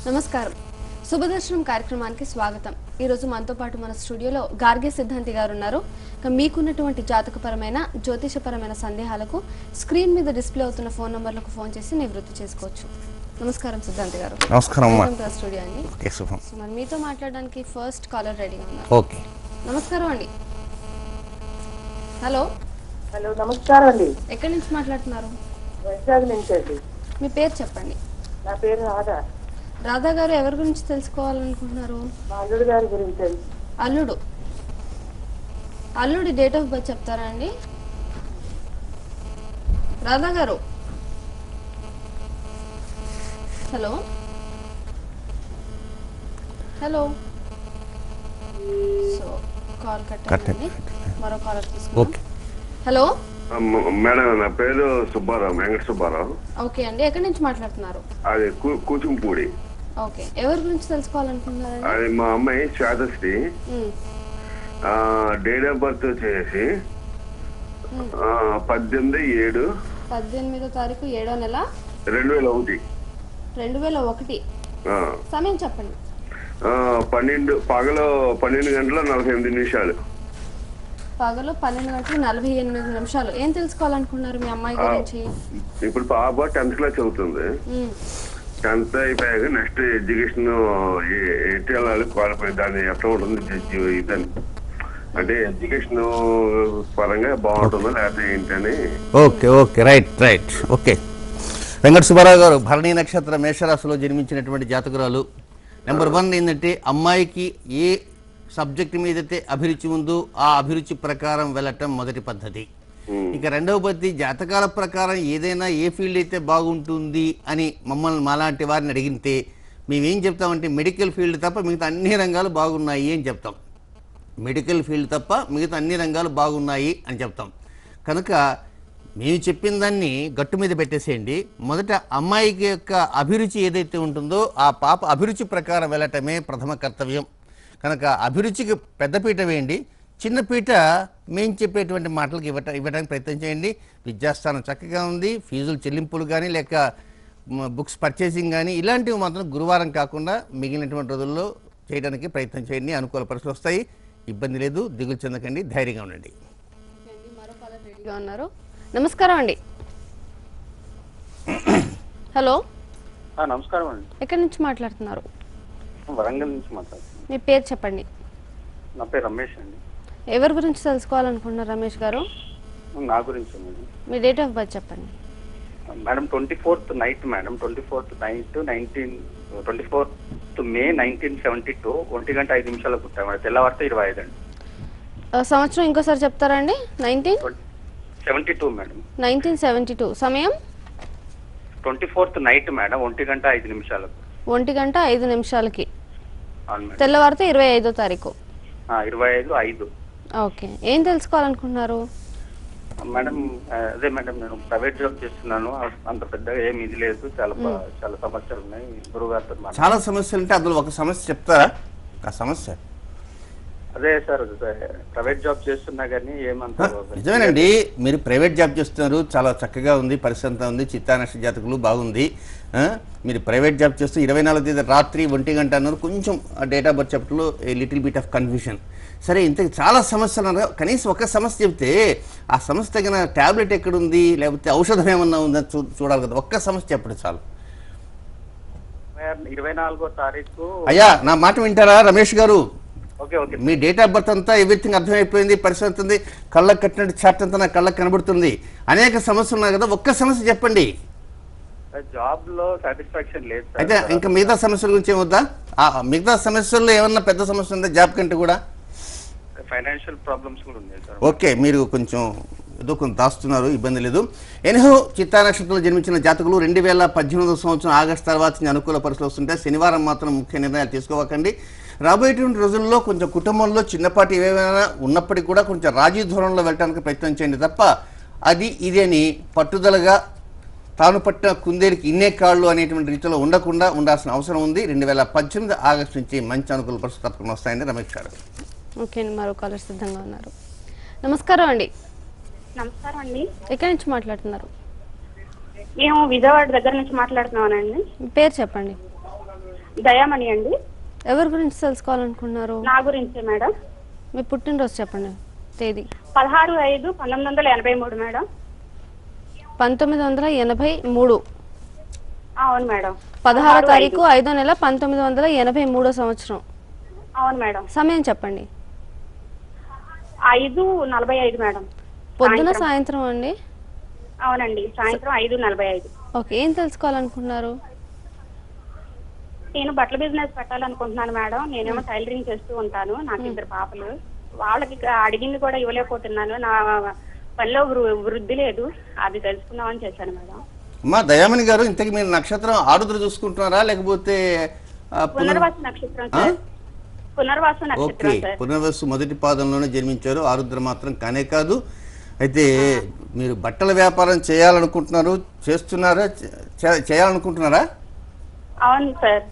నమస్కారం. శుభదర్శనం కార్యక్రమానికి స్వాగతం. ఈ రోజు మనతో పాటు మన స్టూడియోలో గార్గే సిద్ధాంతి గారు ఉన్నారు. మీకున్నటువంటి జాతకపరమైన జ్యోతిషపరమైన సందేహాలకు స్క్రీన్ మీద డిస్ప్లే అవుతున్న ఫోన్ నంబర్లకు ఫోన్ చేసి నివృత్తి చేసుకోవచ్చు. నమస్కారం సిద్ధాంతి గారు. నమస్కారం అమ్మా. స్టూడియో అండి. ఓకే శుభం. మరి మీతో మాట్లాడడానికి ఫస్ట్ కాలర్ రెడీగా ఉన్నారు. ఓకే. నమస్కారం అండి. హలో. హలో నమస్కారం అండి. ఎక్కడి నుంచి మాట్లాడుతున్నారు? వైజాగ్ నుంచి అండి. మీ పేరు చెప్పండి. నా పేరు రాధా. రాధా గారు ఎవరి గురించి తెలుసుకోవాలనుకుంటున్నారు? మా అల్లుడు గారి గురించి అండి. అల్లుడి డేట్ ఆఫ్ బర్త్ చెప్తారా అండి? రాధా గారు. Hello hello. So call cut అయింది. మరో కాలర్ తీసుకుందాం. హలో మేడం, నా పేరు సుబ్బారావు, వెంకట సుబ్బారావు. ఓకే అండి. ఎక్కడి నుంచి మాట్లాడుతున్నారు? అది కూచింపూడి. ఓకే, ఎవరి గురించి తెలుసుకోవాలనుకుంటున్నారు? అది మా అమ్మాయి శ్వేతశ్రీ. డేట్ ఆఫ్ బర్త్ వచ్చేసి 18/7. 18వ తారీఖు 7వ నెల 2001. 2001. సమయం చెప్పండి. పగలు 12:48. పగలు 12:48. ఏం తెలుసుకోవాలనుకున్నారు మీ అమ్మాయి గురించి? ఇప్పుడు పాప 10th క్లాస్ చదువుతుంది. 10th అయిపోయాక నెక్స్ట్ ఎడ్యుకేషన్ ఎట్టి వెళ్ళాలి, క్వాలిఫై దాన్ని ఎట్లా ఉంటుంది ఇదని, అంటే ఎడ్యుకేషన్ పరంగా బాగుంటుందా లేకపోతే ఏంటని. Okay okay, right. Okay, Venkata Subbarao గారు భరణి నక్షత్ర మేషరాశిలో జన్మించినటువంటి జాతకురాలు. నెంబర్ 1 ఏంటంటే అమ్మాయికి ఏ సబ్జెక్ట్ మీదైతే అభిరుచి ఉందో ఆ అభిరుచి ప్రకారం వెళ్ళటం మొదటి పద్ధతి. ఇక రెండవ పద్ధతి, జాతకాల ప్రకారం ఏదైనా ఏ ఫీల్డ్ అయితే బాగుంటుంది అని మమ్మల్ని మాలాంటి వారిని అడిగితే మేమేం చెప్తామంటే మెడికల్ ఫీల్డ్ తప్ప మిగతా అన్ని రంగాలు బాగున్నాయి అని చెప్తాం. మెడికల్ ఫీల్డ్ తప్ప మిగతా అన్ని రంగాలు బాగున్నాయి అని చెప్తాం. కనుక మేము చెప్పిన దాన్ని గట్టు మీద పెట్టేసేయండి. మొదట అమ్మాయికి యొక్క అభిరుచి ఏదైతే ఉంటుందో ఆ పాప అభిరుచి ప్రకారం వెళ్ళటమే ప్రథమ కర్తవ్యం. కనుక అభిరుచికి పెద్దపీట వేయండి, చిన్న పీట మేము చెప్పేటువంటి మాటలకు ఇవ్వడానికి ప్రయత్నం చేయండి. విద్యాస్థానం చక్కగా ఉంది, ఫీజులు చెల్లింపులు కానీ లేక బుక్స్ పర్చేసింగ్ కానీ ఇలాంటివి మాత్రం గురువారం కాకుండా మిగిలినటువంటి రోజుల్లో చేయడానికి ప్రయత్నం చేయండి. అనుకూల పరిస్థితులు వస్తాయి, ఇబ్బంది లేదు, దిగులు చెందకండి, ధైర్యంగా ఉండండి. మరో కాలర్ రెడీగా ఉన్నారు. నమస్కారం అండి. హలో. నమస్కారం అండి. ఎక్కడి నుంచి మాట్లాడుతున్నారు? వరంగల్ నుంచి మాట్లాడుతున్నాను. మీ పేరు చెప్పండి. నా పేరు రమేష్ అండి. ఎవరి గురించి తెలుసుకోవాలనుకుంటున్నారు రమేష్ గారు? నా గురించి మేడం. మీ డేట్ ఆఫ్ బర్త్ చెప్పండి. Madam 24th night madam, 24th night 24th May 1972 1:05 పుట్టాం మేడం. తెల్లవారితే 25 అండి. సంవత్సరం ఇంకోసారి చెప్తారా అండి? 1972 మేడం. 1972. సమయం 24th నైట్ మేడం 1:05. 1:05. అవును మేడం. తెల్లవారితే 25వ తారీఖు. 25/5. ఓకే, ఏం తెలుసుకోవాలనుకుంటున్నారు? మేడం అదే మేడం, నేను ప్రైవేట్ జాబ్ చేస్తున్నాను. అంత పెద్దగా ఏమి ఇది లేదు, చాలా సమస్యలు ఉన్నాయి. గురుగారితో చాలా సమస్యలు అంటే అందులో ఒక సమస్య చెప్తారా? ఆ సమస్య అదే సార్, ప్రైవేట్ జాబ్ చేస్తున్నా కానీ ఏమంత. నిజమేనండి, మీరు ప్రైవేట్ జాబ్ చేస్తున్నారు, చాలా చక్కగా ఉంది, పరిస్థితి ఉంది, చిత్తానక్ష జాతకులు బాగుంది. మీరు ప్రైవేట్ జాబ్ చేస్తూ 24వ తేదీ రాత్రి 1 అన్నారు. కొంచెం డేట్ ఆఫ్ బర్త్ చెప్పడంలో లిటిల్ బిట్ ఆఫ్ కన్ఫ్యూషన్. సరే, ఇంత చాలా సమస్యలు అన్నారు, కనీసం ఒక సమస్య చెప్తే ఆ సమస్య తగిన ట్యాబ్లెట్ ఎక్కడుంది లేకపోతే ఔషధం ఏమన్నా ఉందని చూడాలి కదా. ఒక్క సమస్య చెప్పండి చాలు. 24వ తారీఖు. అయ్యా, నా మాట వింటారా రమేష్ గారు? Okay okay. Me date of birth అంతా ఎవ్రీథింగ్ అర్థమైపోయింది, పరిస్థితి ఉంది, కళ్ళకు కట్టినట్టు చార్ట్ అంతా నా కళ్ళకు కనబడుతుంది. అనేక సమస్యలు ఉన్నాయి కదా, ఒక్క సమస్య చెప్పండి. జాబ్ లో సాటిస్ఫాక్షన్ లేదు. అయితే ఇంకా మిగతా సమస్యల గురించి ఏమొద్దా? మిగతా సమస్యల్లో ఏమన్నా పెద్ద సమస్య ఉందా జాబ్ కంటే కూడా? ఫైనాన్షియల్ ప్రాబ్లమ్స్ కూడా ఉన్నాయి సార్. ఓకే, మీరు కొంచెం ఏదో కొంత దాస్తున్నారు, ఇబ్బంది లేదు. ఎనిహో, చిత్తా నక్షత్రంలో జన్మించిన జాతకులు 2018వ సంవత్సరం ఆగస్టు తర్వాత అనుకూల పరిస్థితులు వస్తుంటే శనివారం మాత్రం ముఖ్య నిర్ణయాలు తీసుకోవకండి. రాబోయేటువంటి రోజుల్లో కొంచెం కుటుంబంలో చిన్నపాటి ఏవైనా ఉన్నప్పటికీ కూడా కొంచెం రాజీ ధోరణిలో వెళ్ళడానికి ప్రయత్నం చేయండి తప్ప అది ఇది అని పట్టుదలగా తాను పట్టిన కుందేలికి ఇన్నే కాళ్ళు అనేటువంటి రీతిలో ఉండకుండా ఉండాల్సిన అవసరం ఉంది. 2018 ఆగస్టు నుంచి మంచి అనుకూల పరిస్థితులు తప్పకుండా వస్తాయండి. రమేష్ గారు. ఓకే అండి, మరో కాలర్ సిద్ధంగా ఉన్నారు. నమస్కారం అండి. నమస్కారం అండి. ఎక్కడి నుంచి మాట్లాడుతున్నారు? మేము విజయవాడ దగ్గర నుంచి మాట్లాడుతున్నానండి. పేరు చెప్పండి. దయామణి అండి. ఎవరి గురించి తెలుసుకోవాలనుకుంటున్నారు? నా గురించే మేడం. మీ పుట్టినరోజు చెప్పండి, తేదీ. 16/5/1983 మేడం. 1983. అవును మేడం. 16వ తారీఖు 5వ నెల 1983 సంవత్సరం. అవును మేడం. సమయం చెప్పండి. 5:45 మేడం. పొద్దున సాయంత్రం అండి? అవునండి, సాయంత్రం 5:45. ఓకే, ఏం తెలుసుకోవాలనుకుంటున్నారు? నేను బట్టల బిజినెస్ పెట్టాలనుకుంటున్నాను మేడం. నేనేమో టైలరింగ్ చేస్తూ ఉంటాను. నాకు 2 పాపలు. వాళ్ళకి అడిగింది కూడా ఇవ్వలేకపోతున్నాను. నా పనిలో వృద్ధి లేదు. అది తెలుసుకుందామని చేశాను మేడం. అమ్మా దయామణి గారు, ఇంతకీ మీరు నక్షత్రం ఆరుద్ర చూసుకుంటున్నారా లేకపోతే పునర్వాసు నక్షత్రం సార్. పునర్వాసు నక్షత్రం ఓకే, సార్. పునర్వసు మొదటి పాదంలోనే జన్మించారు. ఆరుద్ర మాత్రం కానే కాదు. అయితే మీరు బట్టల వ్యాపారం చేయాలనుకుంటున్నారు, చేస్తున్నారా, చేయాలనుకుంటున్నారా? అవును సార్.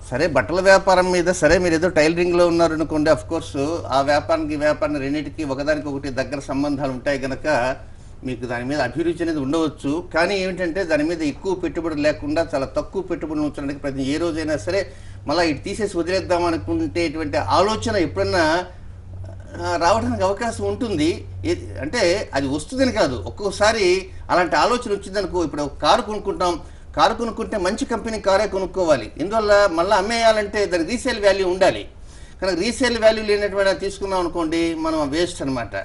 సరే, బట్టల వ్యాపారం మీద సరే మీరు ఏదో టైలరింగ్లో ఉన్నారు అనుకోండి. అఫ్ కోర్స్ ఆ వ్యాపారానికి రెండింటికి ఒకదానికి ఒకటి దగ్గర సంబంధాలు ఉంటాయి కనుక మీకు దాని మీద అభిరుచి అనేది ఉండవచ్చు. కానీ ఏమిటంటే దాని మీద ఎక్కువ పెట్టుబడి లేకుండా చాలా తక్కువ పెట్టుబడులు ఉంచడానికి ప్రతి ఏ రోజైనా సరే మళ్ళీ ఇటు తీసేసి వదిలేద్దాం అనుకుంటేటువంటి ఆలోచన ఎప్పుడన్నా రావడానికి అవకాశం ఉంటుంది. అంటే అది వస్తుందని కాదు, ఒక్కోసారి అలాంటి ఆలోచన వచ్చిందనుకో. ఇప్పుడు కారు కొనుక్కుంటాం, కారు కొనుక్కుంటే మంచి కంపెనీ కారే కొనుక్కోవాలి. ఇందువల్ల మళ్ళీ అమ్మేయాలంటే దానికి రీసేల్ వాల్యూ ఉండాలి. కనుక రీసేల్ వాల్యూ లేనటువంటి తీసుకున్నాం అనుకోండి, మనం వేస్ట్ అనమాట.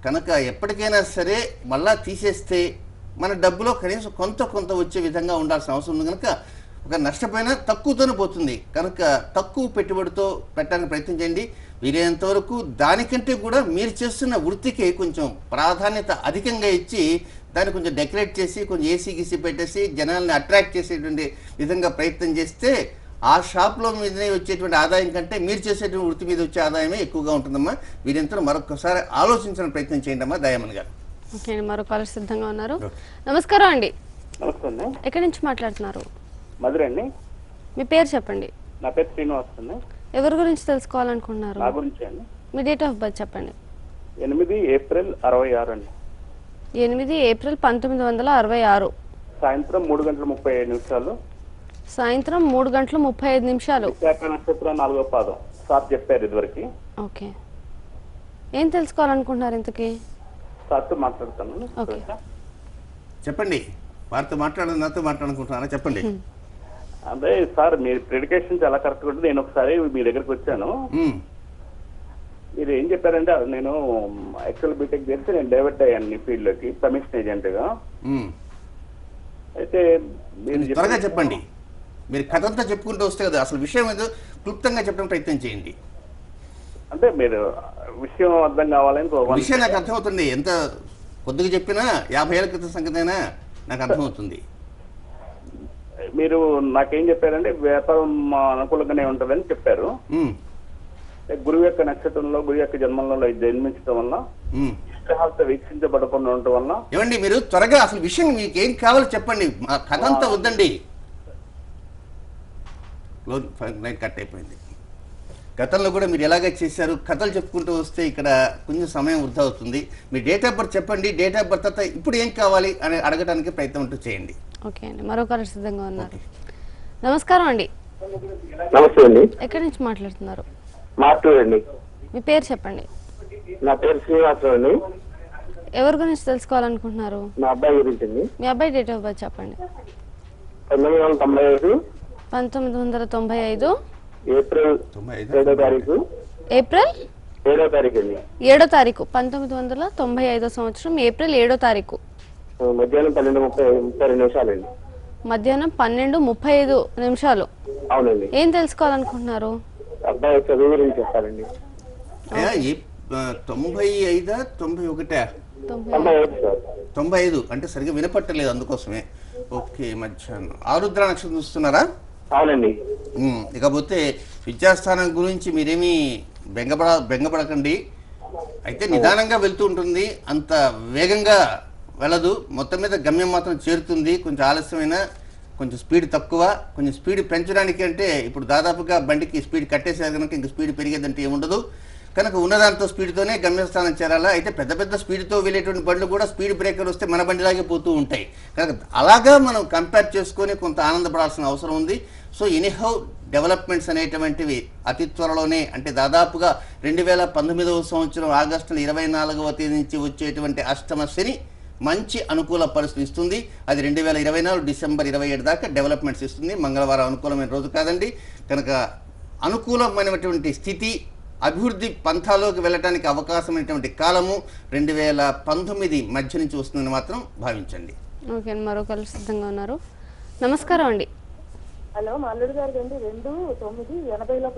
కనుక ఎప్పటికైనా సరే మళ్ళా తీసేస్తే మన డబ్బులో కనీసం కొంత వచ్చే విధంగా ఉండాల్సిన అవసరం ఉంది. కనుక ఒక నష్టపోయినా తక్కువతోనే పోతుంది. కనుక తక్కువ పెట్టుబడితో పెట్టడానికి ప్రయత్నం చేయండి. వీలైనంత వరకు దానికంటే కూడా మీరు చేస్తున్న వృత్తికి కొంచెం ప్రాధాన్యత అధికంగా ఇచ్చి దాన్ని కొంచెం డెకరేట్ చేసి కొంచెం ఏసీ గీసీ పెట్టేసి జనాల్ని అట్రాక్ట్ చేసేటువంటి విధంగా ప్రయత్నం చేస్తే ఆ షాప్లో మీదనే వచ్చేటువంటి ఆదాయం కంటే మీరు చేసేటువంటి వృత్తి మీద వచ్చే ఆదాయమే ఎక్కువగా ఉంటుందమ్మా. వీరంతా మరొకసారి ఆలోచించడానికి ప్రయత్నం చేయండి అమ్మా దయామణి గారు. ఓకే అండి, మరో కాలర్ సిద్ధంగా ఉన్నారు. నమస్కారం అండి. నమస్తే అండి. ఎక్కడి నుంచి మాట్లాడుతున్నారు? మధుర అండి. మీ పేరు చెప్పండి. నా పేరు శ్రీనివాస్ అండి. ఎవరి గురించి తెలుసుకోవాలనుకుంటున్నారు? నా గురించి అండి. మీ డేట్ ఆఫ్ బర్త్ చెప్పండి. 8 ఏప్రిల్ 66 అండి. 8 ఏప్రిల్ 1966. సాయంత్రం 3:35. సాయంత్రం 3:35. విశాఖ నక్షత్రం 4వ పాదం. సార్ చెప్పారు ఇదివరకు. ఓకే, ఏం తెలుసుకోవాలనుకుంటున్నారు ఇంతకీ? సార్తో మాట్లాడతాను. ఓకే, చెప్పండి. వారితో మాట్లాడాలి, నాతో మాట్లాడుకుంటున్నారా? చెప్పండి. అదే సార్, మీ ప్రెడికేషన్ చాలా కరెక్ట్గా ఉంటుంది. నేను ఒకసారి మీ దగ్గరికి వచ్చాను. మీరు ఏం చెప్పారంటే, నేను యాక్చువల్ బీటెక్ చేసి నేను డైవర్ట్ అయ్యాను ఈ ఫీల్డ్ లోకి కమిషన్ ఏజెంట్ గా. అయితే మీరు త్వరగా చెప్పండి. మీరు కథ అంతా చెప్పుకుంటూ వస్తే కదా అసలు విషయం ఏదో క్లుప్తంగా చెప్పడం ప్రయత్నం చేయండి. అంటే మీరు విషయం అర్థం కావాలని విషయం నాకు అర్థమవుతుంది. ఎంత కొద్దిగా చెప్పినా 50 ఏళ్ల క్రితం సంగతైనా నాకు అర్థమవుతుంది. మీరు నాకేం చెప్పారంటే వ్యాపారం అనుకూలంగానే ఉంటుందని చెప్పారు. గురువు యొక్క నక్షత్రంలో, గురువు యొక్క జన్మంలో జన్మించడం వల్ల, ఇష్టహాలతో వీక్షించబడకుండా ఉండటం వల్ల. ఏమండి, మీరు త్వరగా అసలు విషయం మీకు ఏం కావాలో చెప్పండి. కథ అంతా వద్దండి. కట్ అయిపోయింది. గతంలో కూడా మీరు ఎలాగ చేశారు, కథలు చెప్పుకుంటూ వస్తే ఇక్కడ కొంచెం సమయం వృధా అవుతుంది. మీ డేట్ ఆఫ్ బర్త్ చెప్పండి. డేట్ ఆఫ్ బర్త్ తర్వాత ఇప్పుడు ఏం కావాలి అని అడగడానికి ప్రయత్నం అంటూ చేయండి. ఓకే అండి, మరో కాలర్ సిద్ధంగా ఉన్నారు. నమస్కారం అండి. నమస్తే అండి. ఎక్కడి నుంచి మాట్లాడుతున్నారు? మార్టూర్ అండి. మీ పేరు చెప్పండి. నా పేరు శ్రీనివాసరావు అండి. ఎవరి గురించి తెలుసుకోవాలనుకుంటున్నారు? మా అబ్బాయి గురించి అండి. మీ అబ్బాయి డేట్ ఆఫ్ బర్త్ చెప్పండి. 1995 1995 ఏప్రిల్ 7వ తారీఖు. ఏప్రిల్ 7వ తారీఖు అండి. 7వ తారీఖు 1995 సంవత్సరం ఏప్రిల్ 7వ తారీఖు మధ్యాహ్నం 12:32 నిమిషాలండి. మధ్యాహ్నం 12:35. అవునండి. ఏం తెలుసుకోవాలనుకుంటున్నారు? అబ్బాయి చదువు గురించి చెప్పాలండి. 95 91 95 సార్. 95 అంటే సరిగ్గా వినపట్టలేదు, అందుకోసమే. ఓకే, మధ్యాహ్నం ఆరుద్ర నక్షత్రం చూస్తున్నారా? అవునండి. ఇకపోతే విద్యాస్థానం గురించి మీరేమీ బెంగపడకండి. అయితే నిదానంగా వెళ్తూ ఉంటుంది, అంత వేగంగా వెళ్ళదు. మొత్తం మీద గమ్యం మాత్రం చేరుతుంది. కొంచెం ఆలస్యమైన, కొంచెం స్పీడ్ తక్కువ. కొంచెం స్పీడ్ పెంచడానికి అంటే ఇప్పుడు దాదాపుగా బండికి స్పీడ్ కట్టేసారు కనుక ఇంక స్పీడ్ పెరిగేదంటే ఏముండదు. కనుక ఉన్నదాంతో స్పీడ్తోనే గమ్యస్థానం చేరాలా. అయితే పెద్ద పెద్ద స్పీడ్తో వెళ్ళేటువంటి బండ్లు కూడా స్పీడ్ బ్రేకర్ వస్తే మన బండిలాగే పోతూ ఉంటాయి. కనుక అలాగా మనం కంపేర్ చేసుకొని కొంత ఆనందపడాల్సిన అవసరం ఉంది. సో ఎనీహౌ డెవలప్మెంట్స్ అనేటువంటివి అతి త్వరలోనే, అంటే దాదాపుగా 2019వ సంవత్సరం ఆగస్టు 24వ తేదీ నుంచి వచ్చేటువంటి అష్టమ శని మంచి అనుకూల పరిస్థితి ఇస్తుంది. అది 2024 డిసెంబర్ 27 దాకా డెవలప్మెంట్స్ ఇస్తుంది. మంగళవారం అనుకూలమైన రోజు కాదండి. కనుక అనుకూలమైనటువంటి స్థితి, అభివృద్ధి పంథాలోకి వెళ్ళడానికి అవకాశమైనటువంటి కాలము 2019 మధ్య నుంచి వస్తుందని మాత్రం భావించండి. ఓకే, మరొకరు సిద్ధంగా ఉన్నారు. నమస్కారం అండి. హలో, మా అల్లుడు గారికి అండి 2/9/80లో.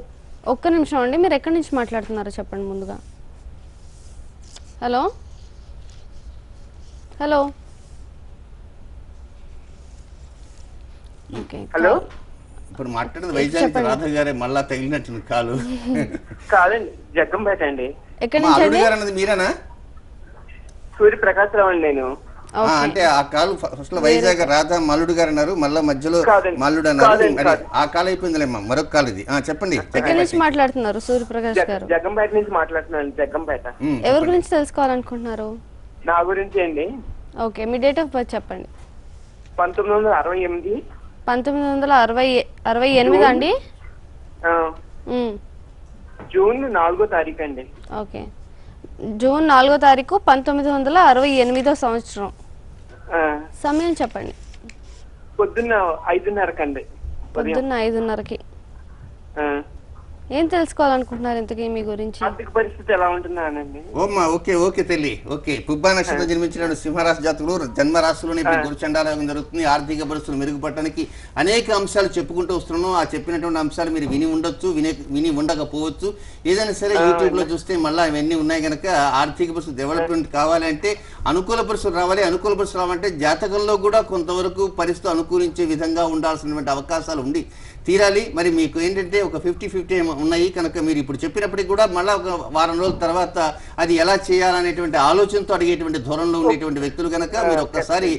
ఒక్క నిమిషం అండి, మీరు ఎక్కడి నుంచి మాట్లాడుతున్నారో చెప్పండి ముందుగా. Hello hello okay. హలో, ఇప్పుడు మాట్లాడేది వైజాగ్ రాధ గారే, మళ్ళా తగిలినట్టు కాలు. కాదండి, జగ్గంపేట అండి. ఎక్కడి మా నుంచి అల్లుడు అండి? గారు అన్నది మీరేనా? సూర్యప్రకాశ్ రావు అండి నేను. అంటే ఆ కాలు ఫస్ట్ లో వైజాగ్ రాధ మల్లుడు గారు అన్నారు, మళ్ళా మధ్యలో కాదండి. మల్లుడు అన్నారు. కాదండి, మరి ఆ కాలు అయిపోయిందిలేమ్మా, మరొక కాలు ఇది. చెప్పండి. ఎక్కడి నుంచి మాట్లాడుతున్నారు సూర్యప్రకాష్ గారు? జగ్గంపేట నుంచి మాట్లాడుతున్నాను. జగ్గంపేట. ఎవరి గురించి తెలుసుకోవాలనుకుంటున్నారు? నా గురించి అండి. Okay, me date of birth చెప్పండి. 1968. 1968 అండి. జూన్ 4వ తారీఖు అండి. ఓకే, జూన్ 4వ తారీఖు 1968 సంవత్సరం. సమయం చెప్పండి. పొద్దున్న 5:30 అండి. పొద్దున్న 5:30కి. ఏం తెలుసుకోవాలనుకుంటున్నారు ఇంతకీ మీ గురించి? ఆర్థిక పరిస్థితి ఎలా ఉంటుందానండి? ఓమ్మా, ఓకే ఓకే తల్లి. ఓకే, పుబ్బా నక్షత్రం జన్మించిన సింహరాశి జాతకులు జన్మరాశిలోనే గురు చండాలయం జరుగుతుంది. ఆర్థిక పరిస్థితులు మెరుగుపడటానికి అనేక అంశాలు చెప్పుకుంటూ వస్తున్నాం. ఆ చెప్పినటువంటి అంశాలు మీరు విని ఉండొచ్చు, విని ఉండకపోవచ్చు. ఏదైనా సరే యూట్యూబ్ లో చూస్తే మళ్ళీ అవన్నీ ఉన్నాయి కనుక ఆర్థిక పరిస్థితి డెవలప్మెంట్ కావాలంటే అనుకూల పరిస్థితులు రావాలి. అనుకూల పరిస్థితులు రావాలంటే జాతకంలో కూడా కొంతవరకు పరిస్థితులు అనుకూలించే విధంగా ఉండాల్సినటువంటి అవకాశాలు ఉండి తీరాలి. మరి మీకు ఏంటంటే ఒక 50-50 ఉన్నాయి కనుక మీరు ఇప్పుడు చెప్పినప్పటికీ కూడా మళ్ళీ ఒక వారం రోజుల తర్వాత అది ఎలా చేయాలనేటువంటి ఆలోచనతో అడిగేటువంటి ధోరణిలో ఉండేటువంటి వ్యక్తులు కనుక మీరు ఒక్కసారి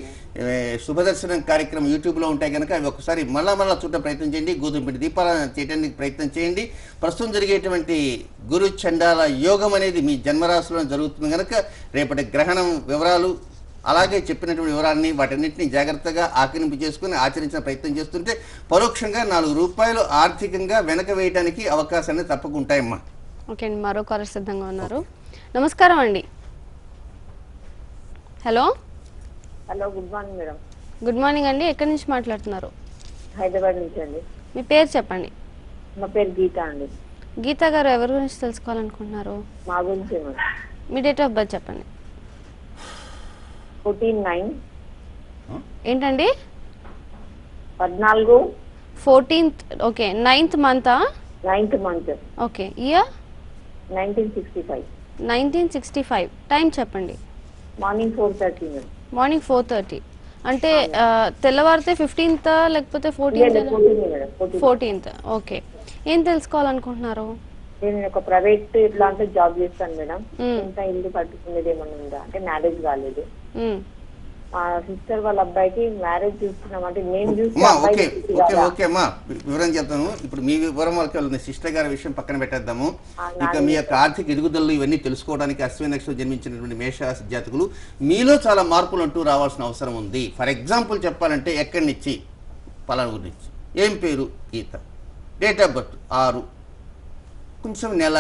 శుభదర్శనం కార్యక్రమం యూట్యూబ్లో ఉంటాయి కనుక అవి ఒకసారి మళ్ళా చూడటం ప్రయత్నం చేయండి. గోధుమపిండి దీపాలను చేయడానికి ప్రయత్నం చేయండి. ప్రస్తుతం జరిగేటువంటి గురు చండాల యోగం అనేది మీ జన్మరాశిలో జరుగుతుంది కనుక రేపటి గ్రహణం వివరాలు అలాగే చెప్పినటువంటి వివరాన్ని వాటన్నింటినీ జాగ్రత్తగా ఆకలింపు చేసుకుని ఆచరించిన ప్రయత్నం చేస్తుంటే పరోక్షంగా ₹4 ఆర్థికంగా వెనక వేయడానికి అవకాశాన్ని తప్పకుండా ఉంటాయమ్మా. ఓకే అండి, మరో కాలర్ సిద్ధంగా ఉన్నారు. నమస్కారం అండి. Hello hello, good morning madam. Good morning అండి. ఎక్కడి నుంచి మాట్లాడుతున్నారు? హైదరాబాద్ నుంచి అండి. మీ పేరు చెప్పండి. మా పేరు గీత అండి. గీత గారు ఎవరి గురించి తెలుసుకోవాలనుకుంటున్నారు? మా గురించి మేడం. మీ డేట్ ఆఫ్ బర్త్ చెప్పండి. 14/9. ఏంటండి? 14th. Okay, 9th month. 9th month. Okay, year 1965. 1965. Time చెప్పండి. Morning 4:30 madam. మార్నింగ్ 4:30. అంటే తెల్లవారితే 15th లేకపోతే 14th? 14 మేడం. 14th. ఓకే, ఏం తెలుసుకోవాలనుకుంటున్నారు? నేను ఒక ప్రైవేట్ ఇట్లాంటి జాబ్ చేస్తాను మేడం. ఇంకా ఇల్లు కట్టుకునేది ఏమన్నా ఉందా అంటే మ్యారేజ్ కాలేదు. మా సిస్టర్ వాళ్ళ అబ్బాయికి మ్యారేజ్ చూస్తున్నామంటే నేను ఓకే ఓకే అమ్మా, వివరం చెప్తాను. ఇప్పుడు మీ వివరం వాళ్ళకి సిస్టర్ గారి విషయం పక్కన పెట్టేద్దాము. ఇక మీ యొక్క ఆర్థిక ఎదుగుదలలు ఇవన్నీ తెలుసుకోవడానికి అశ్విని నక్షత్రం జన్మించినటువంటి మేషరాశి జాతకులు మీలో చాలా మార్పులు అంటూ రావాల్సిన అవసరం ఉంది. ఫర్ ఎగ్జాంపుల్ చెప్పాలంటే ఎక్కడి నుంచి పలానా గురించి, ఏం పేరు? గీత. డేట్ ఆఫ్ బర్త్ 6, కొంచెం నెల,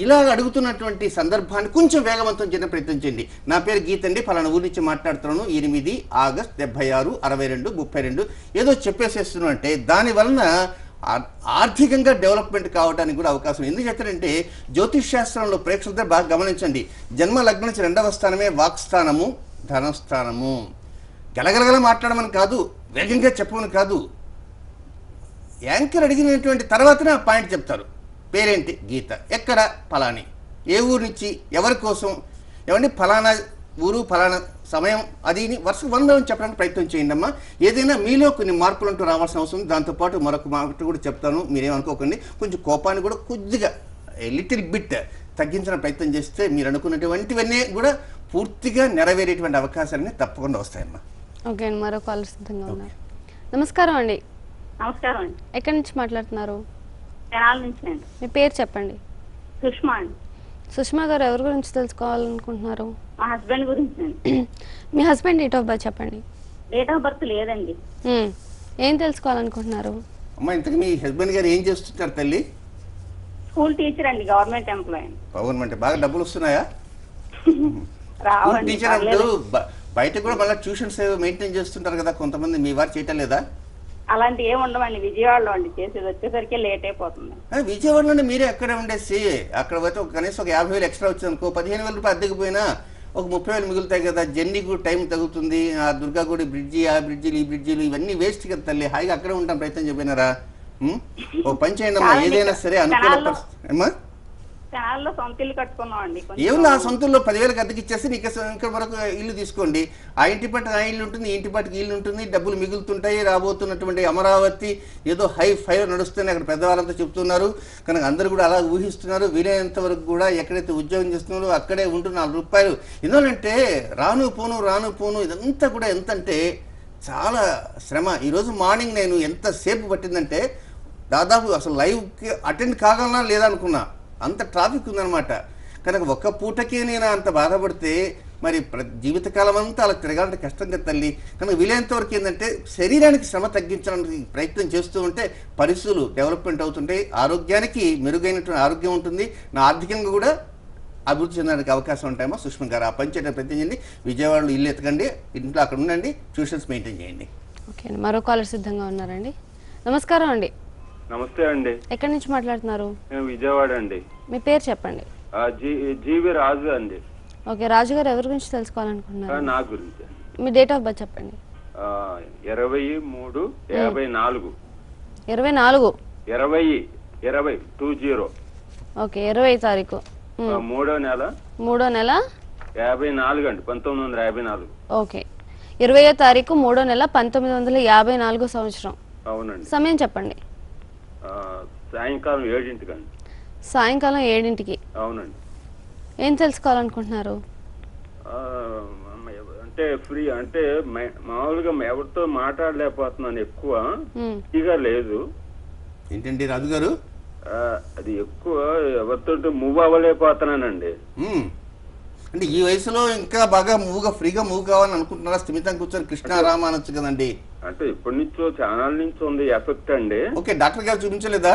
ఇలా అడుగుతున్నటువంటి సందర్భాన్ని కొంచెం వేగవంతం చేయడం ప్రయత్నం చేయండి. నా పేరు గీత అండి, ఫలానా ఊరి నుంచి మాట్లాడుతున్నాను, 8 ఆగస్ట్ 76 62 32 ఏదో చెప్పేసేస్తున్నాం అంటే దానివలన ఆర్థికంగా డెవలప్మెంట్ కావడానికి కూడా అవకాశం. ఎందుకు చెప్తారంటే జ్యోతిష్ శాస్త్రంలో ప్రేక్షకులతో బాగా గమనించండి. జన్మ లగ్నం నుంచి 2వ స్థానమే వాక్స్థానము, ధనస్థానము. గలగలగల మాట్లాడమని కాదు, వేగంగా చెప్పమని కాదు, యాంకర్ అడిగినటువంటి తర్వాతనే ఆ పాయింట్ చెప్తారు. పేరేంటి? గీత. ఎక్కడ? ఫలాని. ఏ ఊరు నుంచి, ఎవరి కోసం, ఏమంటే ఫలానా ఊరు, ఫలానా సమయం, అది వరుస 100 చెప్పడానికి ప్రయత్నం చేయండి అమ్మా. ఏదైనా మీలో కొన్ని మార్పులు అంటూ రావాల్సిన అవసరం ఉంది. దాంతోపాటు మరొక మాట కూడా చెప్తాను, మీరేమనుకోకండి. కొంచెం కోపాన్ని కూడా కొద్దిగా లిటిల్ బిట్ తగ్గించిన ప్రయత్నం చేస్తే మీరు అనుకున్నటువంటివన్నీ కూడా పూర్తిగా నెరవేరేటువంటి అవకాశాలన్నీ తప్పకుండా వస్తాయమ్మా. ఓకే అండి, మరో కాలర్ సిద్ధంగా ఉన్నారు. నమస్కారం అండి. నమస్కారం అండి. ఎక్కడి నుంచి మాట్లాడుతున్నారు? తెనాల నుంచి అండి. మీ పేరు చెప్పండి. సుష్మా అండి. సుష్మా గారు ఎవరి గురించి తెలుసుకోవాలనుకుంటున్నారు? మా హస్బెండ్ గురించి. మీ హస్బెండ్ డేట్ ఆఫ్ బర్త్ చెప్పండి. డేట్ ఆఫ్ బర్త్ లేదండి. ఏం తెలుసుకోవాలనుకుంటున్నారు? అమ్మా ఇంతకు మీ హస్బెండ్ గారు ఏం చేస్తుంటారు తల్లి? స్కూల్ టీచర్ అండి, గవర్నమెంట్ ఎంప్లాయీ. గవర్నమెంట్ బాగా డబ్బులు వస్తున్నాయా? రావండి. టీచర్ అంటూ బయట కూడా మళ్ళీ ట్యూషన్స్ మెయింటైన్ చేస్తుంటారు కదా కొంతమంది, మీ వారు చేయటం లేదా? అలాంటి ఏమి ఉండవండి, విజయవాడలో అండి చేసేది, వచ్చేసరికి లేట్ అయిపోతుంది. విజయవాడలోనే మీరే అక్కడే ఉండేసి అక్కడ పోతే కనీసం ఒక 50,000 ఎక్స్ట్రా వచ్చింది అనుకో, 15,000 రూపాయలు అద్దెకి పోయినా ఒక 30,000 మిగులుతాయి కదా. జర్నీకు టైం తగ్గుతుంది. ఆ దుర్గాగుడి బ్రిడ్జి, ఆ బ్రిడ్జిలు, ఈ బ్రిడ్జిలు ఇవన్నీ వేస్ట్ కదా తల్లి. హాయిగా అక్కడే ఉంటాం ప్రయత్నం చెప్పినారా? ఓ పని చేయండి అమ్మా, ఏదైనా సరే అనుకూల అమ్మా. ఛానల్లో సొంత ఇల్లు కట్టుకున్నాం అండి. ఏమన్నా ఆ సొంతల్లో 10,000 అద్దెకి ఇచ్చేసి నీకు ఇక్కడ వరకు ఇల్లు తీసుకోండి. ఆ ఇంటి పట్టుకు ఆ ఇల్లు ఉంటుంది, ఈ ఇంటి పట్టుకు ఇల్లు ఉంటుంది, డబ్బులు మిగులుతుంటాయి. రాబోతున్నటువంటి అమరావతి ఏదో హై ఫైవ్ నడుస్తుంది అక్కడ పెద్దవాళ్ళంతా చెప్తున్నారు కనుక అందరూ కూడా అలా ఊహిస్తున్నారు. వీలైనంత వరకు కూడా ఎక్కడైతే ఉద్యోగం చేస్తున్నారో అక్కడే ఉంటూ 4 రూపాయలు. ఎందుకంటే రాను పోను ఇదంతా కూడా ఎంతంటే చాలా శ్రమ. ఈరోజు మార్నింగ్ నేను ఎంతసేపు పట్టిందంటే దాదాపు అసలు లైవ్కి అటెండ్ కాగలనా లేదా అనుకున్నా, అంత ట్రాఫిక్ ఉందన్నమాట. కనుక ఒక్క పూటకే నేను అంత బాధపడితే మరి జీవితకాలం అంతా అలా తిరగాలంటే కష్టం కదా తల్లి. కనుక వీలైనంత వరకు ఏంటంటే శరీరానికి శ్రమ తగ్గించడానికి ప్రయత్నం చేస్తూ ఉంటే పరిస్థితులు డెవలప్మెంట్ అవుతుంటాయి, ఆరోగ్యానికి మెరుగైనటువంటి ఆరోగ్యం ఉంటుంది, నా ఆర్థికంగా కూడా అభివృద్ధి చెందడానికి అవకాశం ఉంటాయేమో. సుష్మా గారు ఆ పని చేయడం ప్రయత్నం చేయండి. విజయవాడలో ఇల్లు ఎత్తకండి, ఇంట్లో అక్కడ ఉండండి, ట్యూషన్స్ మెయింటైన్ చేయండి. ఓకే అండి, మరో కాలర్ సిద్ధంగా ఉన్నారండి. నమస్కారం అండి. నమస్తే అండి. ఎక్కడి నుంచి మాట్లాడుతున్నారు? నేను విజయవాడ అండి. మీ పేరు చెప్పండి. జీవి రాజు అండి. ఓకే, రాజు గారు ఎవరి గురించి తెలుసుకోవాలనుకుంటున్నారు? నా గురించి. మీ డేట్ ఆఫ్ బర్త్ చెప్పండి. 23/54. 20. ఓకే, 20 తారీఖు 3వ నెల 54 అండి, 1954. ఓకే, 20వ తారీఖు 3వ నెల 1954 సంవత్సరం. అవునండి. సమయం చెప్పండి. సాయంకాలం 7 అండి. సాయంకాలం 7. అవునండి. ఏం తెలుసుకోవాలనుకుంటున్నారు? అంటే ఫ్రీ అంటే మామూలుగా ఎవరితో మాట్లాడలేకపోతున్నాను, ఎక్కువ ఫ్రీగా లేదు. ఏంటండి రాజు గారు? అది ఎక్కువ ఎవరితో మూవ్ అవ్వలేకపోతున్నానండి. అంటే ఈ వయసులో ఇంకా బాగా ఫ్రీగా మూవ్ కావాలని అనుకుంటున్నారా? స్థిమితంగా కూర్చొని కృష్ణారామ అనొచ్చు కదండి. అంటే ఇప్పటి నుంచో ఛానల్ నుంచి ఉంది ఎఫెక్ట్ అండి. ఓకే, డాక్టర్ గారు చూపించలేదా?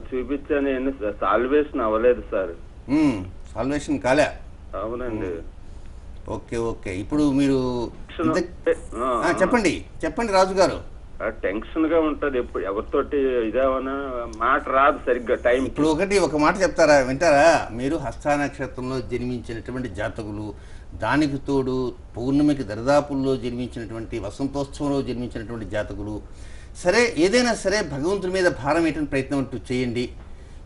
చూపించాను, సాల్వేషన్ అవ్వలేదు సార్. సాల్వేషన్ కాలే? అవునండి. ఓకే, ఇప్పుడు మీరు చెప్పండి రాజు గారు. టెన్షన్ గా ఉంటది, ఎప్పుడు ఎవరితోటి ఇదేమన్నా మాట రాదు సరిగ్గా టైం. ఇప్పుడు ఒక మాట చెప్తారా, వింటారా? మీరు హస్త నక్షత్రంలో జన్మించినటువంటి జాతకులు, దానికి తోడు పౌర్ణమికి దరిదాపుల్లో జన్మించినటువంటి, వసంతోత్సవంలో జన్మించినటువంటి జాతకులు, సరే ఏదైనా సరే భగవంతుడి మీద భారం వేయడానికి ప్రయత్నం అంటూ చేయండి.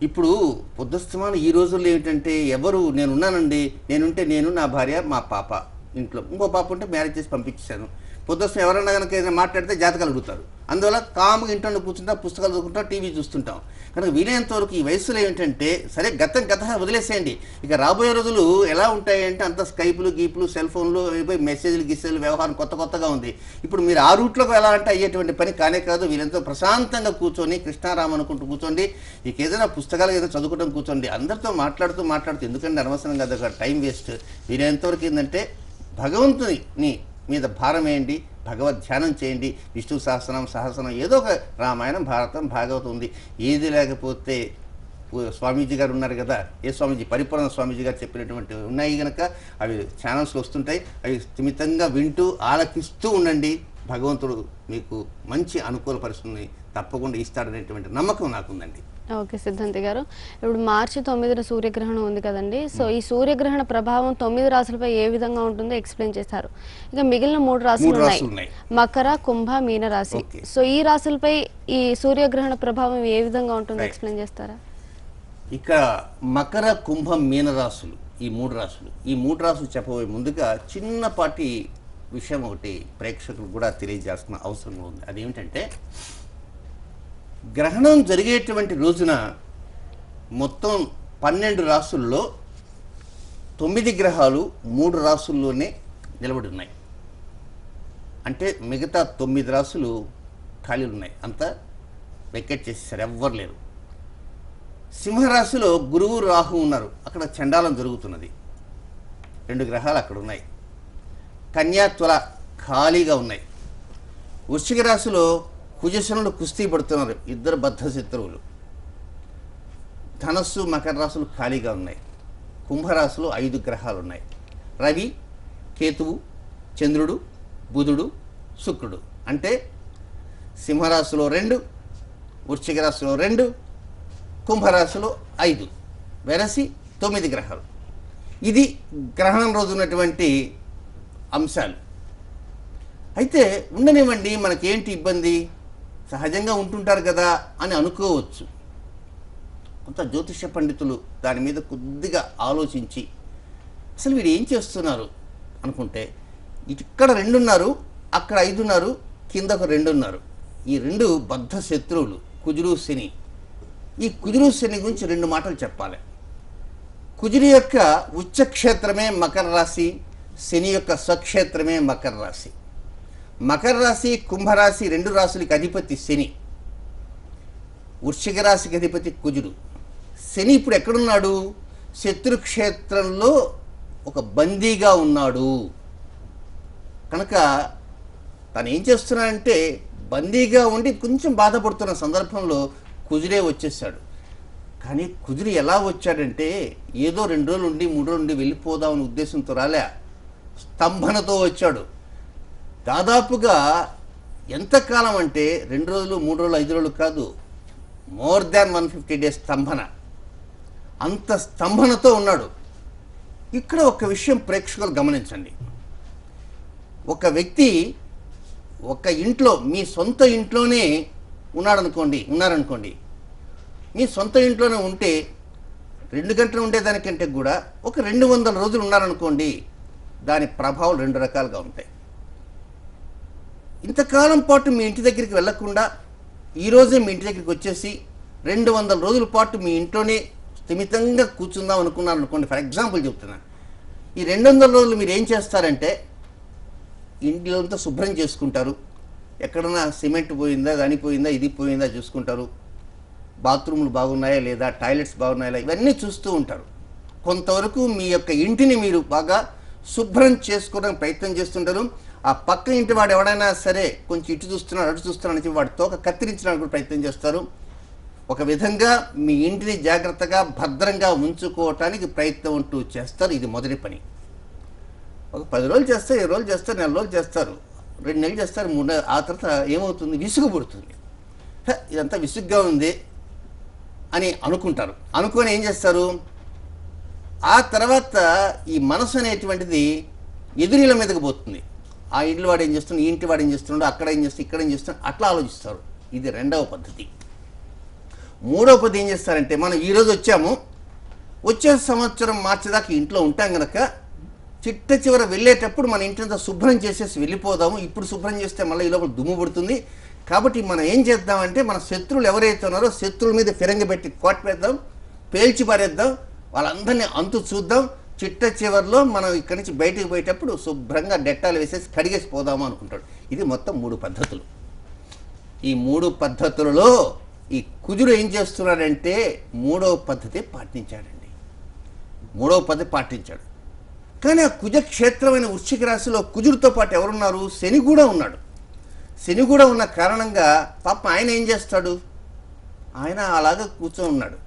ఇప్పుడు పొద్దుస్తమానం ఈ రోజుల్లో ఏమిటంటే ఎవరు నేనున్నానండి, నేనుంటే నేను, నా భార్య, మా పాప, ఇంట్లో ఇంకో పాప ఉంటే మ్యారేజ్ చేసి పంపించాను. పొద్దుస్తు ఎవరన్నా కనుక ఏదైనా మాట్లాడితే జాతకాలు అడుగుతారు. అందువల్ల కాముగా ఇంట్లో కూర్చుంటాం, పుస్తకాలు చదువుకుంటాం, టీవీ చూస్తుంటాం. కనుక వీలైనంత వరకు ఈ వయసులో ఏమిటంటే సరే గత వదిలేసేయండి. ఇక రాబోయే రోజులు ఎలా ఉంటాయంటే అంత స్కైపులు, గీపులు, సెల్ ఫోన్లు, మెసేజ్లు, గిస్సేలు, వ్యవహారం కొత్తగా ఉంది. ఇప్పుడు మీరు ఆ రూట్లోకి ఎలా అంటే అయ్యేటువంటి పని కానే కాదు. వీళ్ళంతా ప్రశాంతంగా కూర్చొని కృష్ణారామ అనుకుంటూ కూర్చోండి. ఇక ఏదైనా పుస్తకాలు ఏదైనా చదువుకోవడం కూర్చోండి. అందరితో మాట్లాడుతూ ఎందుకంటే అనవసరంగా అదొక టైం వేస్ట్. వీలైనంతవరకు ఏంటంటే భగవంతుని మీద భారం వేయండి, భగవద్ ధ్యానం చేయండి. విష్ణు సహస్రనామం ఏదో ఒక రామాయణం, భారతం, భాగవతం ఉంది. ఏది లేకపోతే స్వామీజీ గారు ఉన్నారు కదా, ఏ స్వామీజీ, పరిపూర్ణ స్వామీజీ గారు చెప్పినటువంటి ఉన్నాయి కనుక అవి ఛానల్స్లో వస్తుంటాయి. అవి స్థిమితంగా వింటూ ఆలకిస్తూ ఉండండి. భగవంతుడు మీకు మంచి అనుకూల పరిస్థితిని తప్పకుండా ఇస్తాడనేటువంటి నమ్మకం నాకుందండి. ఓకే సిద్ధాంతి గారు, ఇప్పుడు మార్చి 9న సూర్యగ్రహణం ఉంది కదండి. సో ఈ సూర్యగ్రహణ ప్రభావం 9 రాశులపై ఏ విధంగా ఉంటుందో ఎక్స్ప్లెయిన్ చేశారు. ఇక మిగిలిన 3 రాశులు ఉన్నాయి, మకర, కుంభ, మీన రాశి. సో ఈ రాశులపై ఈ సూర్యగ్రహణ ప్రభావం ఏ విధంగా ఉంటుందో ఎక్స్ప్లెయిన్ చేస్తారా? ఇక మకర, కుంభ, మీన రాశులు, ఈ 3 రాశులు చెప్పబోయే ముందుగా చిన్నపాటి విషయం ఒకటి ప్రేక్షకులు కూడా తెలియజేయాల్సిన అవసరం ఉంది. అదేమిటంటే గ్రహణం జరిగేటువంటి రోజున మొత్తం 12 రాశుల్లో 9 గ్రహాలు 3 రాశుల్లోనే నిలబడి ఉన్నాయి. అంటే మిగతా 9 రాశులు ఖాళీలు ఉన్నాయి, అంతా వెకెట్ చేసేసారు, ఎవ్వరు లేరు. సింహరాశిలో గురువు రాహు ఉన్నారు, అక్కడ చండాలం జరుగుతున్నది. 2 గ్రహాలు అక్కడ ఉన్నాయి. కన్యా తుల ఖాళీగా ఉన్నాయి. వృశ్చిక రాశిలో కుజశనులు కుస్తీ పడుతున్నారు, 2 బద్ధ శత్రువులు. ధనస్సు మకర రాశులు ఖాళీగా ఉన్నాయి. కుంభరాశిలో 5 గ్రహాలు ఉన్నాయి. రవి, కేతువు, చంద్రుడు, బుధుడు, శుక్రుడు. అంటే సింహరాశిలో 2, వృశ్చిక రాశిలో 2, కుంభరాశిలో 5, వెరసి 9 గ్రహాలు. ఇది గ్రహణం రోజు ఉన్నటువంటి అంశాలు. అయితే ఉండనివ్వండి, మనకేంటి ఇబ్బంది, సహజంగా ఉంటుంటారు కదా అని అనుకోవచ్చు. కొంత జ్యోతిష పండితులు దాని మీద కొద్దిగా ఆలోచించి అసలు వీడు ఏం చేస్తున్నారు అనుకుంటే, ఇక్కడ 2 ఉన్నారు, అక్కడ 5 ఉన్నారు, కింద ఒక 2 ఉన్నారు. ఈ 2 బద్ధ శత్రువులు, కుజుడు శని. ఈ కుజుడు శని గురించి 2 మాటలు చెప్పాలి. కుజుడి యొక్క ఉచ్చక్షేత్రమే మకర రాశి, శని యొక్క స్వక్షేత్రమే మకర రాశి. మకర రాశి, కుంభరాశి 2 రాశులకి అధిపతి శని. వృశ్చిక రాశికి అధిపతి కుజుడు. శని ఇప్పుడు ఎక్కడున్నాడు? శత్రుక్షేత్రంలో ఒక బందీగా ఉన్నాడు. కనుక తను ఏం చేస్తున్నాడంటే, బందీగా ఉండి కొంచెం బాధపడుతున్న సందర్భంలో కుజుడే వచ్చేసాడు. కానీ కుజుడు ఎలా వచ్చాడంటే, ఏదో 2 రోజులు ఉండి 3 రోజులు ఉండి వెళ్ళిపోదామనే ఉద్దేశంతో రాలే, స్తంభనతో వచ్చాడు. దాదాపుగా ఎంతకాలం అంటే 2 రోజులు 3 రోజులు 5 రోజులు కాదు, మోర్ దాన్ 150 డేస్ స్తంభన. అంత స్తంభనతో ఉన్నాడు. ఇక్కడ ఒక విషయం ప్రేక్షకులు గమనించండి. ఒక వ్యక్తి ఒక ఇంట్లో, మీ సొంత ఇంట్లోనే ఉన్నారనుకోండి, మీ సొంత ఇంట్లోనే ఉంటే 2 గంటలు ఉండేదానికంటే కూడా ఒక 200 రోజులు ఉన్నారనుకోండి, దాని ప్రభావాలు 2 రకాలుగా ఉంటాయి. ఇంతకాలం పాటు మీ ఇంటి దగ్గరికి వెళ్లకుండా ఈరోజే మీ ఇంటి దగ్గరికి వచ్చేసి 200 రోజుల పాటు మీ ఇంట్లోనే స్థిమితంగా కూర్చుందాం అనుకున్నారు అనుకోండి. ఫర్ ఎగ్జాంపుల్ చెప్తున్నా, ఈ 200 రోజులు మీరు ఏం చేస్తారంటే, ఇంట్లో శుభ్రం చేసుకుంటారు, ఎక్కడన్నా సిమెంట్ పోయిందా, దాని పోయిందా, ఇది పోయిందా చూసుకుంటారు, బాత్రూములు బాగున్నాయా లేదా, టాయిలెట్స్ బాగున్నాయా, ఇవన్నీ చూస్తూ ఉంటారు. కొంతవరకు మీ యొక్క ఇంటిని మీరు బాగా శుభ్రం చేసుకోవడానికి ప్రయత్నం చేస్తుంటారు. ఆ పక్క ఇంటి వాడు ఎవడైనా సరే కొంచెం ఇటు చూస్తున్నాడు అటు చూస్తున్నాడు అని వాడి తోక కత్తిరించడానికి కూడా ప్రయత్నం చేస్తారు. ఒక విధంగా మీ ఇంటిని జాగ్రత్తగా భద్రంగా ఉంచుకోవటానికి ప్రయత్నం అంటూ చేస్తారు. ఇది మొదటి పని. ఒక 10 రోజులు చేస్తారు, 20 రోజులు చేస్తారు, 4 రోజులు చేస్తారు, 2 నెలలు చేస్తారు, 3 నెలలు. ఆ తర్వాత ఏమవుతుంది, విసుగు పుడుతుంది. ఇదంతా విసుగ్గా ఉంది అని అనుకుంటారు. అనుకొని ఏం చేస్తారు, ఆ తర్వాత ఈ మనసు అనేటువంటిది ఎదురీల మీదకి పోతుంది. ఆ ఇంట్లో వాడు ఏం చేస్తున్నాడు, ఈ ఇంటి వాడు ఏం చేస్తున్నాడు, అక్కడ ఏం చేస్తున్నాడు, ఇక్కడ ఏం చేస్తున్నాడు, అట్లా ఆలోచిస్తారు. ఇది 2వ పద్ధతి. 3వ పద్ధతి ఏం చేస్తారంటే, మనం ఈరోజు వచ్చాము, వచ్చే సంవత్సరం మార్చేదాకా ఇంట్లో ఉంటాం కనుక చిట్ట చివర వెళ్ళేటప్పుడు మన ఇంటింతా శుభ్రం చేసేసి వెళ్ళిపోదాము. ఇప్పుడు శుభ్రం చేస్తే మళ్ళీ ఈ లోపల దుమ్ము పడుతుంది. కాబట్టి మనం ఏం చేద్దామంటే, మన శత్రువులు ఎవరైతే ఉన్నారో శత్రువుల మీద ఫిరంగి పెట్టి కోటపేద్దాం, పేల్చి పారేద్దాం, వాళ్ళందరినీ అంతు చూద్దాం. చిట్ట చివరిలో మనం ఇక్కడి నుంచి బయటకు పోయేటప్పుడు శుభ్రంగా డెట్టాలు వేసేసి కడిగేసి పోదాము అనుకుంటాడు. ఇది మొత్తం 3 పద్ధతులు. ఈ 3 పద్ధతులలో ఈ కుజుడు ఏం చేస్తున్నాడంటే 3వ పద్ధతి పాటించాడండి. 3వ పద్ధతి పాటించాడు. కానీ ఆ కుజక్షేత్రమైన వృశ్చిక రాశిలో కుజుడితో పాటు ఎవరున్నారు, శని కూడా ఉన్నాడు. శని కూడా ఉన్న కారణంగా పాప ఆయన ఏం చేస్తాడు, ఆయన అలాగా కూర్చొని ఉన్నాడు.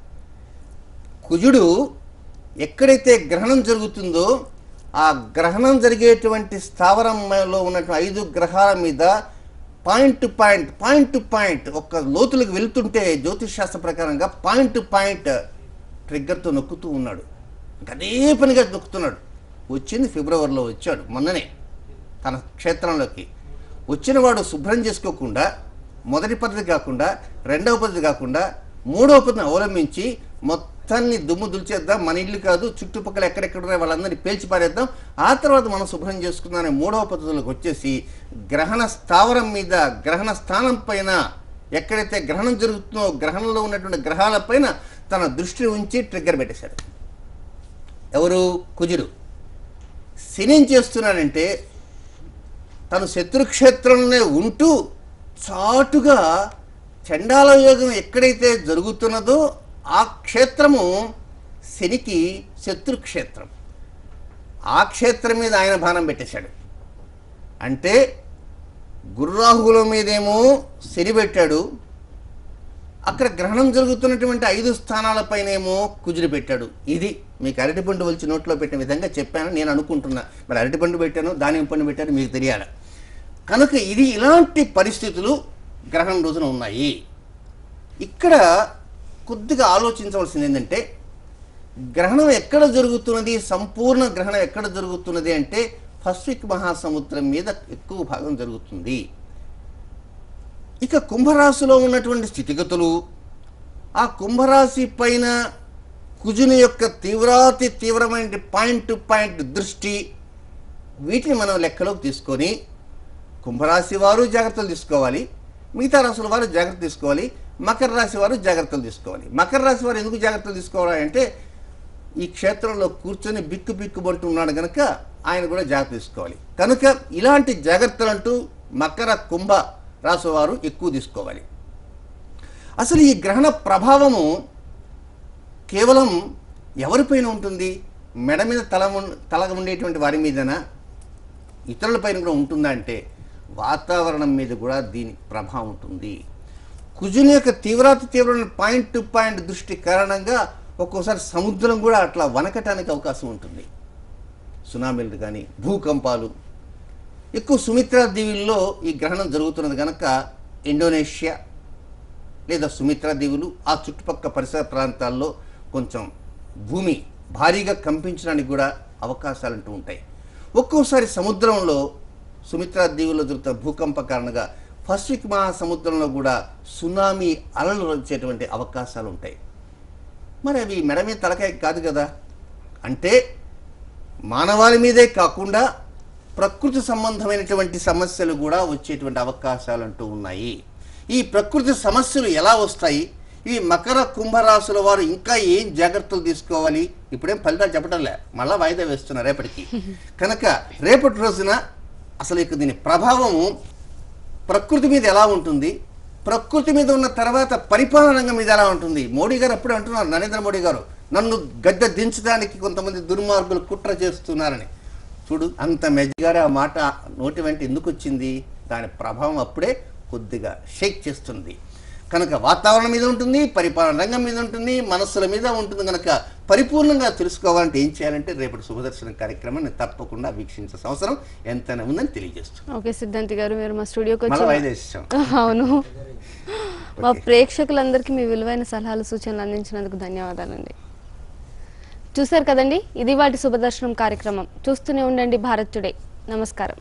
కుజుడు ఎక్కడైతే గ్రహణం జరుగుతుందో ఆ గ్రహణం జరిగేటువంటి స్థావరంలో ఉన్నటువంటి 5 గ్రహాల మీద పాయింట్ టు పాయింట్ ఒక లోతులకు వెళ్తుంటే జ్యోతిష్ శాస్త్ర ప్రకారంగా పాయింట్ టు పాయింట్ ట్రిగ్గర్తో నొక్కుతూ ఉన్నాడు. అదే పనిగా నొక్కుతున్నాడు. వచ్చింది ఫిబ్రవరిలో వచ్చాడు, మొన్ననే తన క్షేత్రంలోకి వచ్చిన వాడు శుభ్రం చేసుకోకుండా, మొదటి పద్ధతి కాకుండా, 2వ పద్ధతి కాకుండా 3వ పద్ధతిని అవలంబించి మొత్తాన్ని దుమ్ము దులిచేద్దాం, మన ఇల్లు కాదు చుట్టుపక్కల ఎక్కడెక్కడ వాళ్ళందరినీ పేల్చి పారేద్దాం, ఆ తర్వాత మనం శుభ్రం చేసుకుందామని 3వ పద్ధతిలోకి వచ్చేసి గ్రహణ స్థావరం మీద, గ్రహణ స్థానం పైన ఎక్కడైతే గ్రహణం జరుగుతుందో గ్రహణంలో ఉన్నటువంటి గ్రహాలపైన తన దృష్టి ఉంచి ట్రిగ్గర్ పెట్టేశాడు. ఎవరు, కుజుడు. శని ఏం చేస్తున్నాడంటే తను శత్రుక్షేత్రంలోనే ఉంటూ చాటుగా చండాల యోగం ఎక్కడైతే జరుగుతున్నదో ఆ క్షేత్రము శనికి శత్రుక్షేత్రం. ఆ క్షేత్రం మీద ఆయన బాణం పెట్టేశాడు. అంటే గుర్రాహుల మీదేమో శని పెట్టాడు, అక్కడ గ్రహణం జరుగుతున్నటువంటి 5 స్థానాలపైనేమో కుజుడు పెట్టాడు. ఇది మీకు అరటిపండు వచ్చి నోట్లో పెట్టిన విధంగా చెప్పాను నేను అనుకుంటున్నా. మరి అరటిపండు పెట్టాను, దానిమ్మ పండు పెట్టాను మీకు తెలియాలి. కనుక ఇది ఇలాంటి పరిస్థితులు గ్రహణం రోజున ఉన్నాయి. ఇక్కడ కొద్దిగా ఆలోచించవలసింది ఏంటంటే, గ్రహణం ఎక్కడ జరుగుతున్నది, సంపూర్ణ గ్రహణం ఎక్కడ జరుగుతున్నది అంటే పసిఫిక్ మహాసముద్రం మీద ఎక్కువ భాగం జరుగుతుంది. ఇక కుంభరాశిలో ఉన్నటువంటి స్థితిగతులు, ఆ కుంభరాశి పైన కుజుని యొక్క తీవ్రాతి తీవ్రమైన పాయింట్ టు పాయింట్ దృష్టి, వీటిని మనం లెక్కలోకి తీసుకొని కుంభరాశి వారు జాగ్రత్తలు తీసుకోవాలి, మిగతా రాశుల వారు జాగ్రత్త తీసుకోవాలి, మకర రాశి వారు జాగ్రత్తలు తీసుకోవాలి. మకర రాశి వారు ఎందుకు జాగ్రత్తలు తీసుకోవాలి అంటే, ఈ క్షేత్రంలో కూర్చొని బిక్కు ఉన్నాడు కనుక ఆయన కూడా జాగ్రత్త తీసుకోవాలి. కనుక ఇలాంటి జాగ్రత్తలు అంటూ మకర కుంభ రాశి వారు ఎక్కువ తీసుకోవాలి. అసలు ఈ గ్రహణ ప్రభావము కేవలం ఎవరిపైన ఉంటుంది? మెడ మీద తలగా ఉండేటువంటి వారి మీదనా, ఇతరులపైన కూడా ఉంటుందా అంటే వాతావరణం మీద కూడా దీని ప్రభావం ఉంటుంది. కుజుని యొక్క తీవ్రమైన పాయింట్ టు పాయింట్ దృష్టి కారణంగా ఒక్కోసారి సముద్రం కూడా అట్లా వనకటానికి అవకాశం ఉంటుంది. సునామీలు కానీ భూకంపాలు ఎక్కువ. సుమిత్రా దీవుల్లో ఈ గ్రహణం జరుగుతున్నది కనుక ఇండోనేషియా లేదా సుమిత్రా దీవులు ఆ చుట్టుపక్కల పరిసర ప్రాంతాల్లో కొంచెం భూమి భారీగా కంపించడానికి కూడా అవకాశాలు అంటూ ఉంటాయి. ఒక్కోసారి సముద్రంలో సుమిత్రా దీవుల్లో జరుగుతున్న భూకంప కారణంగా పసిఫిక్ మహాసముద్రంలో కూడా సునామీ అలలు వచ్చేటువంటి అవకాశాలు ఉంటాయి. మరి అవి మెడ మీద తలకాయ కాదు కదా. అంటే మానవాళి మీదే కాకుండా ప్రకృతి సంబంధమైనటువంటి సమస్యలు కూడా వచ్చేటువంటి అవకాశాలు అంటూ ఉన్నాయి. ఈ ప్రకృతి సమస్యలు ఎలా వస్తాయి, ఈ మకర కుంభరాశుల వారు ఇంకా ఏం జాగ్రత్తలు తీసుకోవాలి, ఇప్పుడేం ఫలితాలు చెప్పడంలే, మళ్ళీ వాయిదా వేస్తున్నారు రేపటికి. కనుక రేపటి రోజున అసలు ఇక దీని ప్రభావము ప్రకృతి మీద ఎలా ఉంటుంది, ప్రకృతి మీద ఉన్న తర్వాత పరిపాలన రంగం మీద ఎలా ఉంటుంది. మోడీ గారు అప్పుడే అంటున్నారు, నరేంద్ర మోడీ గారు, నన్ను గద్దె దించడానికి కొంతమంది దుర్మార్గులు కుట్ర చేస్తున్నారని. చూడు, అంత మెజగారు ఆ మాట నోటి వెంట ఎందుకు వచ్చింది? దాని ప్రభావం అప్పుడే కొద్దిగా షేక్ చేస్తుంది. కనుక వాతావరణం మీద ఉంటుంది, పరిపాలన రంగం మీద ఉంటుంది, మనస్సుల మీద ఉంటుంది. కనుక పరిపూర్ణంగా తెలుసుకోవాలంటే ఏం చేయాలంటే రేపటి శుభదర్శనం కార్యక్రమాన్ని తప్పకుండా వీక్షించాల్సిన అవసరం ఎంతైనా ఉందని తెలియజేస్తుంది. ఓకే సిద్ధాంతి గారు, మీరు మా స్టూడియోకి వచ్చి అవును మా ప్రేక్షకులందరికీ మీ విలువైన సలహాలు సూచనలు అందించినందుకు ధన్యవాదాలండి. చూశారు కదండి, ఇది వాటి శుభదర్శనం కార్యక్రమం. చూస్తూనే ఉండండి భారత్ టుడే. నమస్కారం.